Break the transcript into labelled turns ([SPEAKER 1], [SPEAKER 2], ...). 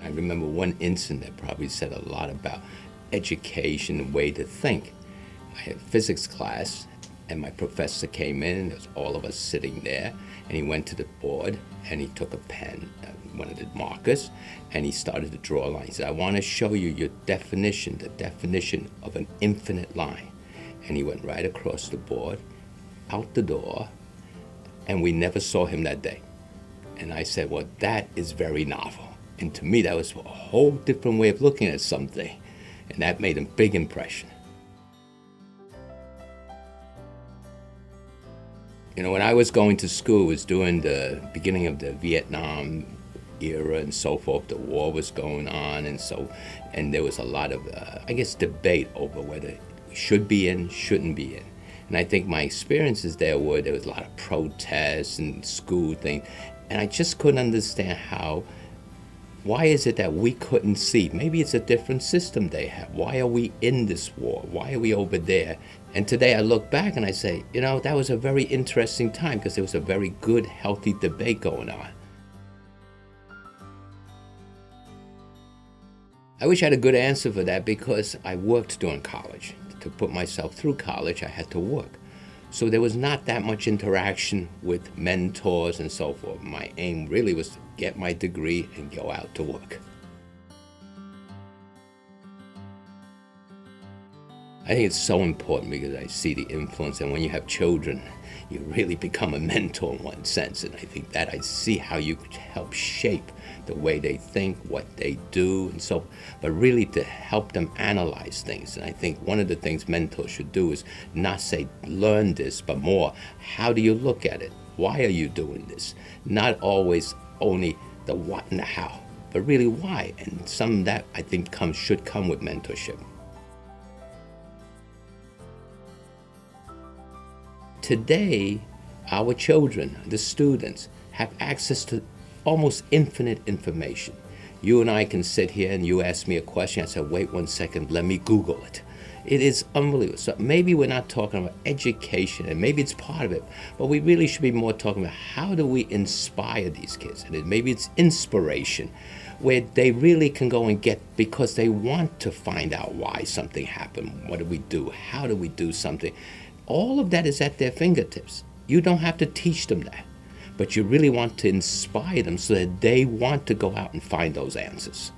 [SPEAKER 1] I remember one incident that probably said a lot about education, the way to think. I had physics class, and my professor came in, and there was all of us sitting there, and he went to the board, and he took a pen, one of the markers, and he started to draw a line. He said, I want to show you your definition, the definition of an infinite line. And he went right across the board, out the door, and we never saw him that day. And I said, well, that is very novel. And to me, that was a whole different way of looking at something. And that made a big impression. You know, when I was going to school, it was during the beginning of the Vietnam era and so forth. The war was going on, and there was a lot of, debate over whether we should be in, shouldn't be in. And I think my experiences there was a lot of protests and school things, and I just couldn't understand why is it that we couldn't see? Maybe it's a different system they have. Why are we in this war? Why are we over there? And today I look back and I say, you know, that was a very interesting time because there was a very good, healthy debate going on. I wish I had a good answer for that because I worked during college. To put myself through college, I had to work. So there was not that much interaction with mentors and so forth. My aim really was to get my degree and go out to work. I think it's so important because I see the influence, and when you have children, you really become a mentor in one sense, and I think that I see how you help shape the way they think, what they do, and so, but really to help them analyze things. And I think one of the things mentors should do is not say, learn this, but more, how do you look at it? Why are you doing this? Not always only the what and the how, but really why. And some of that, I think, should come with mentorship. Today, our children, the students, have access to almost infinite information. You and I can sit here and you ask me a question, I say, wait 1 second, let me Google it. It is unbelievable. So maybe we're not talking about education, and maybe it's part of it, but we really should be more talking about how do we inspire these kids? And maybe it's inspiration, where they really can go and get, because they want to find out why something happened. What do we do? How do we do something? All of that is at their fingertips. You don't have to teach them that, but you really want to inspire them so that they want to go out and find those answers.